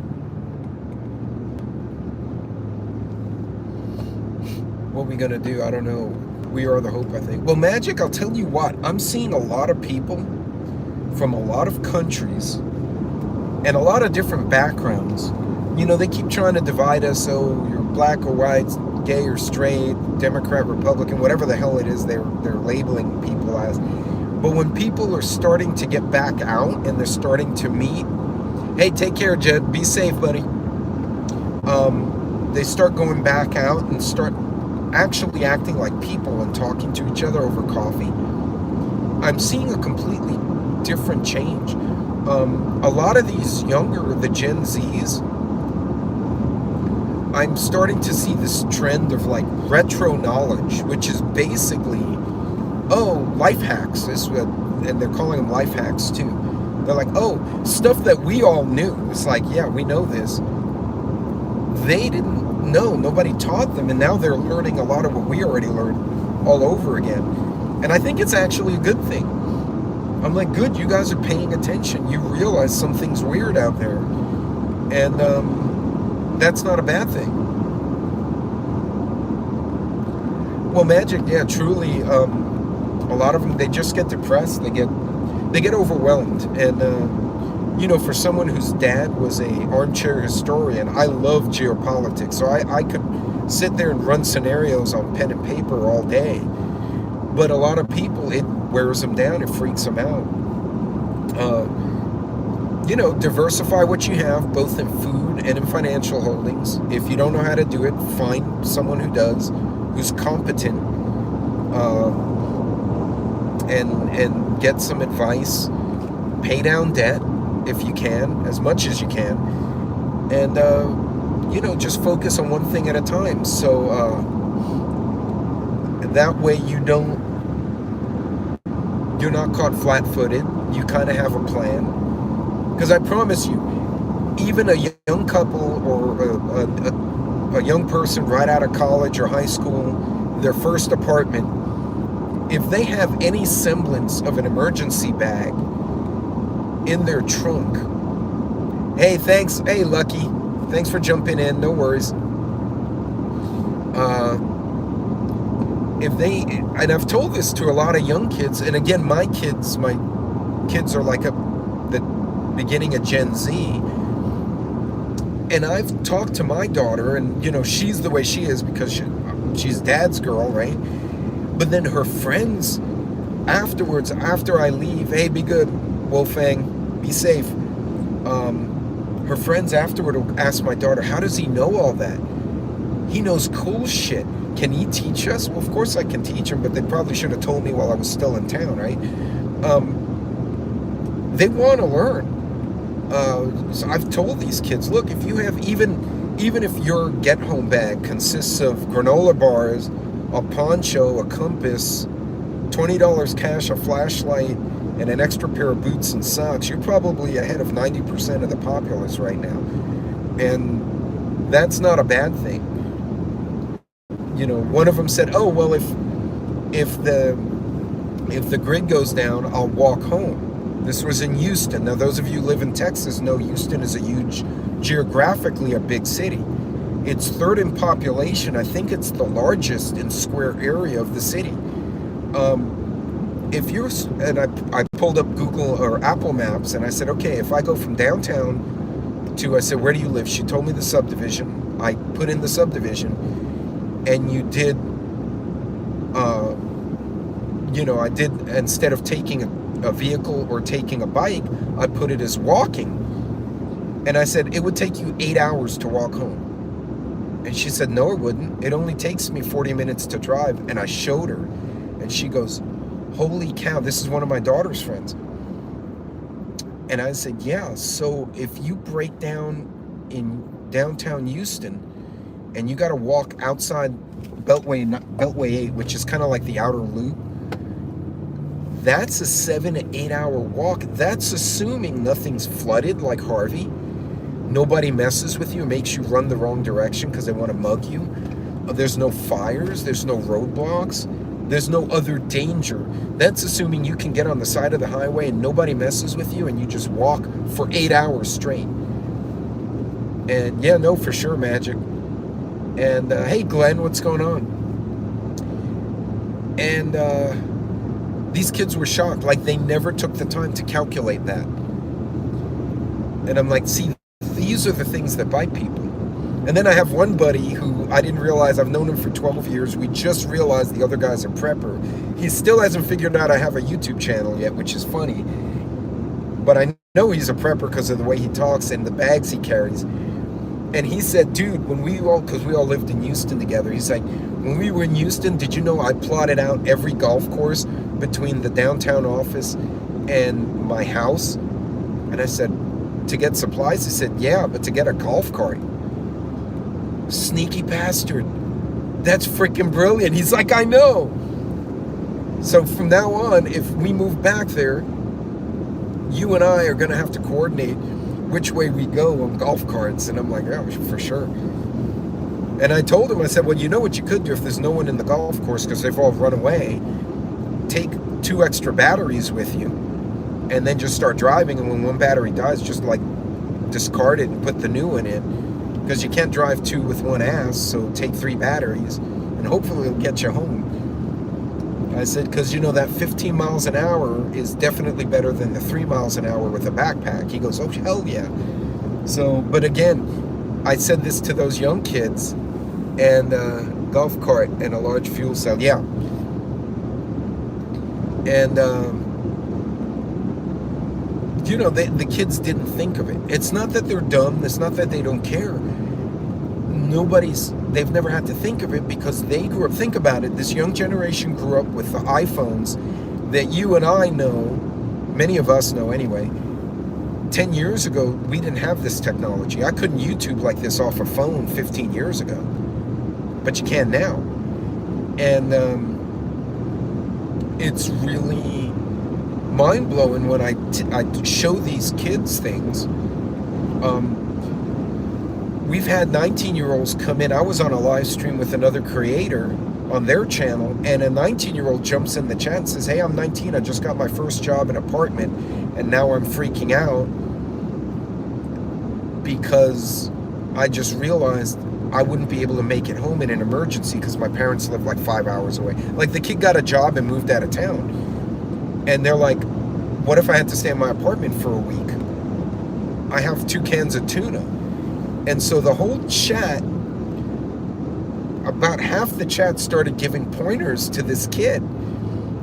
What are we gonna do? I don't know. We are the hope, I think. Well, Magic, I'll tell you what. I'm seeing a lot of people from a lot of countries and a lot of different backgrounds. You know, they keep trying to divide us. So you're black or white, gay or straight, Democrat, Republican, whatever the hell it is they're labeling people as. But when people are starting to get back out and they're starting to meet, hey, take care, Jed. Be safe, buddy. They start going back out and start actually acting like people and talking to each other over coffee. I'm seeing a completely different change. A lot of these younger, the Gen Zs, I'm starting to see this trend of like retro knowledge, which is basically, oh, life hacks. And they're calling them life hacks too. They're like, oh, stuff that we all knew. It's like, yeah, we know this. They didn't know. Nobody taught them. And now they're learning a lot of what we already learned all over again. And I think it's actually a good thing. I'm like, good, you guys are paying attention. You realize something's weird out there. And that's not a bad thing. Well, Magic, yeah, truly, a lot of them, they just get depressed. They get overwhelmed. And you know, for someone whose dad was a armchair historian, I love geopolitics, so I could sit there and run scenarios on pen and paper all day. But a lot of people, it wears them down, it freaks them out. You know, diversify what you have, both in food and in financial holdings. If you don't know how to do it, find someone who does, who's competent, and get some advice. Pay down debt if you can, as much as you can, and you know, just focus on one thing at a time. So that way you're not caught flat-footed. You kind of have a plan. Because I promise you, even a young couple or a young person right out of college or high school, their first apartment, if they have any semblance of an emergency bag in their trunk, hey, thanks, hey, Lucky, thanks for jumping in, no worries. If they, and I've told this to a lot of young kids, and again, my kids are like the beginning of Gen Z, and I've talked to my daughter, and you know, she's the way she is because she's dad's girl, right? But then her friends afterwards, after I leave, hey, be good, Wolfang, be safe. Her friends afterward will ask my daughter, how does he know all that? He knows cool shit. Can he teach us? Well, of course I can teach him, but they probably should have told me while I was still in town, right? They want to learn. So I've told these kids, look, if you have even if your get-home bag consists of granola bars, a poncho, a compass, $20 cash, a flashlight, and an extra pair of boots and socks, you're probably ahead of 90% of the populace right now. And That's not a bad thing. You know, one of them said, "Oh, well, if the grid goes down, I'll walk home." This was in Houston. Now, those of you who live in Texas know Houston is a huge, geographically a big city. It's third in population. I think it's the largest in square area of the city. If you're, and I pulled up Google or Apple Maps, and I said, okay, if I go from downtown to, I said, where do you live? She told me the subdivision. I put in the subdivision, and you did, you know, I did, instead of taking a vehicle or taking a bike, I put it as walking. And I said, it would take you 8 hours to walk home. And she said, no, it wouldn't. It only takes me 40 minutes to drive. And I showed her, and she goes, holy cow, this is one of my daughter's friends. And I said, yeah, so if you break down in downtown Houston and you got to walk outside Beltway 8, which is kind of like the outer loop, that's a 7 to 8 hour walk. That's assuming nothing's flooded like Harvey. Nobody messes with you and makes you run the wrong direction because they want to mug you. There's no fires. There's no roadblocks. There's no other danger. That's assuming you can get on the side of the highway and nobody messes with you and you just walk for 8 hours straight. And yeah, no, for sure, Magic. And hey, Glenn, what's going on? And these kids were shocked. Like, they never took the time to calculate that. And I'm like, see, these are the things that bite people. And then I have one buddy who I didn't realize, I've known him for 12 years. We just realized the other guy's a prepper. He still hasn't figured out I have a YouTube channel yet, which is funny. But I know he's a prepper because of the way he talks and the bags he carries. And he said, dude, when because we all lived in Houston together, he's like, when we were in Houston, did you know I plotted out every golf course between the downtown office and my house? And I said, to get supplies? He said, yeah, but to get a golf cart. Sneaky bastard. That's freaking brilliant. He's like, I know. So from now on, if we move back there, you and I are going to have to coordinate which way we go on golf carts. And I'm like, yeah, for sure. And I told him, I said, well, you know what you could do if there's no one in the golf course because they've all run away? Take 2 extra batteries with you and then just start driving. And when one battery dies, just like discard it and put the new one in. Because you can't drive 2 with one ass, so take 3 batteries, and hopefully it'll get you home. I said, because you know that 15 miles an hour is definitely better than the 3 miles an hour with a backpack. He goes, oh, hell yeah. So, but again, I said this to those young kids, and golf cart and a large fuel cell, yeah. And, you know, the kids didn't think of it. It's not that they're dumb. It's not that they don't care. They've never had to think of it because they grew up. Think about it. This young generation grew up with the iPhones that you and I know, many of us know anyway. 10 years ago, we didn't have this technology. I couldn't YouTube like this off a phone 15 years ago. But you can now. And it's really mind-blowing when I show these kids things. We've had 19-year-olds come in. I was on a live stream with another creator on their channel, and a 19-year-old jumps in the chat and says, hey, I'm 19, I just got my first job in apartment, and now I'm freaking out because I just realized I wouldn't be able to make it home in an emergency because my parents live like 5 hours away. Like, the kid got a job and moved out of town. And they're like, what if I had to stay in my apartment for a week? I have 2 cans of tuna. And so the whole chat, about half the chat started giving pointers to this kid.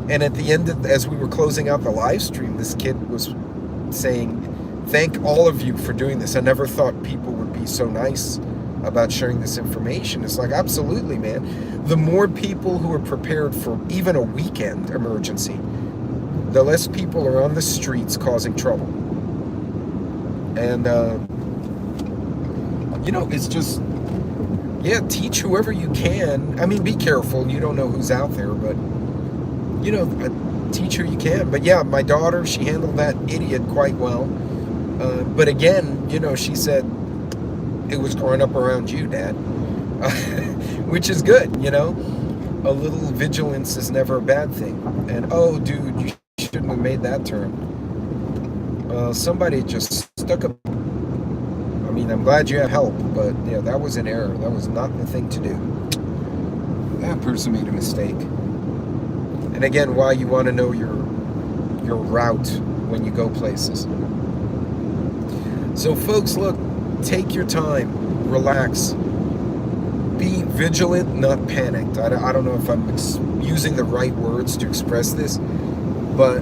And at the end, as we were closing out the live stream, this kid was saying, thank all of you for doing this. I never thought people would be so nice about sharing this information. It's like, absolutely, man. The more people who are prepared for even a weekend emergency, the less people are on the streets causing trouble. And, you know, it's just, yeah, teach whoever you can. I mean, be careful. You don't know who's out there, but, you know, teach who you can. But yeah, my daughter, she handled that idiot quite well. But again, you know, she said, it was growing up around you, Dad. Which is good, you know? A little vigilance is never a bad thing. And, oh, dude, you shouldn't have made that turn. Somebody just stuck a... I mean, I'm glad you had help, but, yeah, that was an error. That was not the thing to do. That person made a mistake. And again, why you want to know your route when you go places. So, folks, look, take your time, relax. Be vigilant, not panicked. I don't know if I'm using the right words to express this, but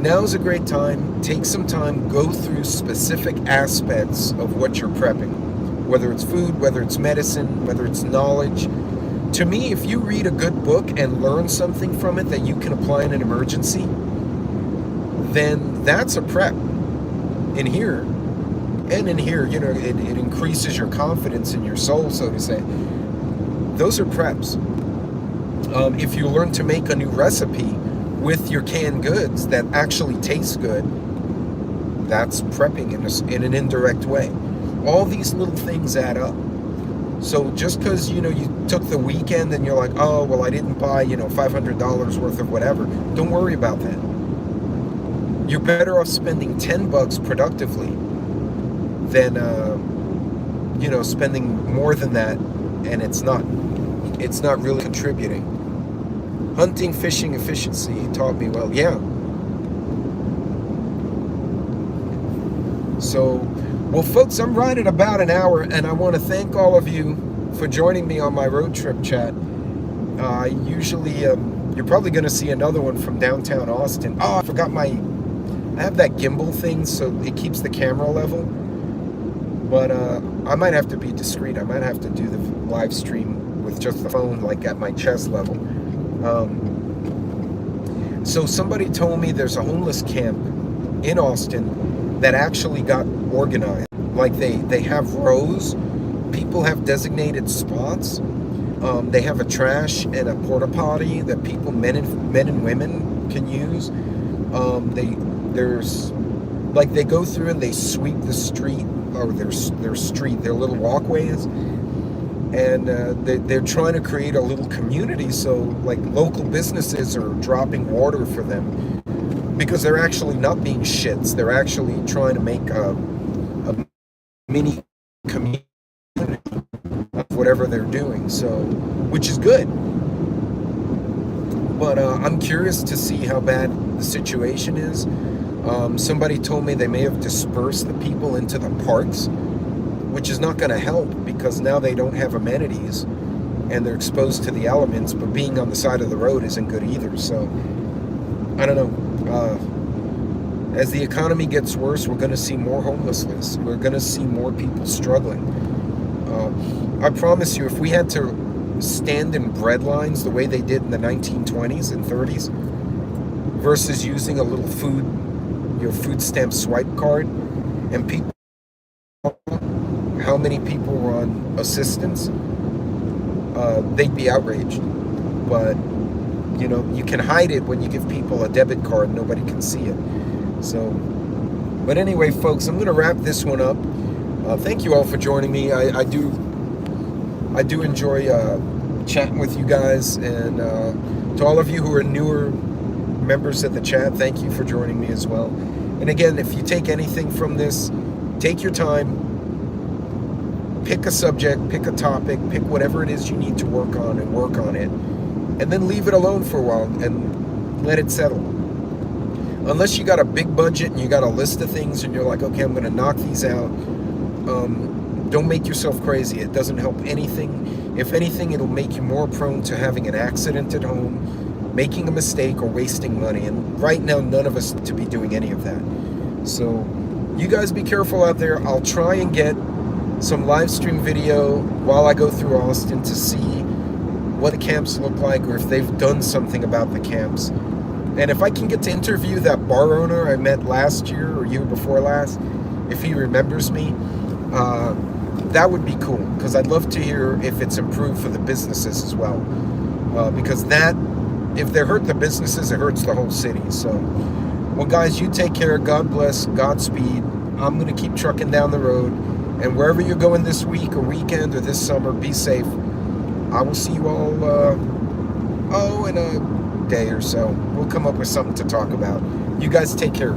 now's a great time. Take some time, go through specific aspects of what you're prepping, whether it's food, whether it's medicine, whether it's knowledge. To me, if you read a good book and learn something from it that you can apply in an emergency, then that's a prep. In here, you know, it increases your confidence in your soul, so to say. Those are preps. If you learn to make a new recipe with your canned goods that actually taste good, that's prepping in an indirect way. All these little things add up. So just because, you know, you took the weekend and you're like, oh, well, I didn't buy, you know, $500 worth of whatever, don't worry about that. You're better off spending $10 productively than, you know, spending more than that, and it's not really contributing. Hunting, fishing, efficiency taught me well, yeah. So, well, folks, I'm right at about an hour, and I want to thank all of you for joining me on my road trip chat. I usually, you're probably going to see another one from downtown Austin. Oh, I forgot I have that gimbal thing, so it keeps the camera level. But I might have to be discreet. I might have to do the live stream with just the phone, like at my chest level. So somebody told me there's a homeless camp in Austin that actually got organized. Like they have rows. People have designated spots. They have a trash and a porta potty that people, men and women, can use. They go through and they sweep the street, or their little walkways, and they're trying to create a little community. So like local businesses are dropping water for them because they're actually not being shits. They're actually trying to make a mini community of whatever they're doing. So, which is good. But I'm curious to see how bad the situation is. Somebody told me they may have dispersed the people into the parks, which is not going to help because now they don't have amenities and they're exposed to the elements, but being on the side of the road isn't good either. So, I don't know. As the economy gets worse, we're going to see more homelessness. We're going to see more people struggling. I promise you, if we had to stand in bread lines the way they did in the 1920s and 30s versus using a little food stamp swipe card, and people, how many people were on assistance, they'd be outraged. But you know, you can hide it when you give people a debit card, nobody can see it. So, but anyway, folks, I'm going to wrap this one up. Thank you all for joining me. I do enjoy chatting with you guys, and to all of you who are newer members of the chat, thank you for joining me as well. And again, if you take anything from this, take your time, pick a subject, pick a topic, pick whatever it is you need to work on and work on it, and then leave it alone for a while and let it settle. Unless you got a big budget and you got a list of things and you're like, okay, I'm going to knock these out, don't make yourself crazy. It doesn't help anything. If anything, it'll make you more prone to having an accident at home, making a mistake, or wasting money. And right now, none of us to be doing any of that. So you guys be careful out there. I'll try and get some live stream video while I go through Austin to see what the camps look like, or if they've done something about the camps. And if I can get to interview that bar owner I met last year or year before last, if he remembers me, that would be cool, because I'd love to hear if it's improved for the businesses as well. Because that, if they hurt the businesses, it hurts the whole city. So, well, guys, you take care. God bless. Godspeed. I'm going to keep trucking down the road. And wherever you're going this week or weekend or this summer, be safe. I will see you all, in a day or so. We'll come up with something to talk about. You guys take care.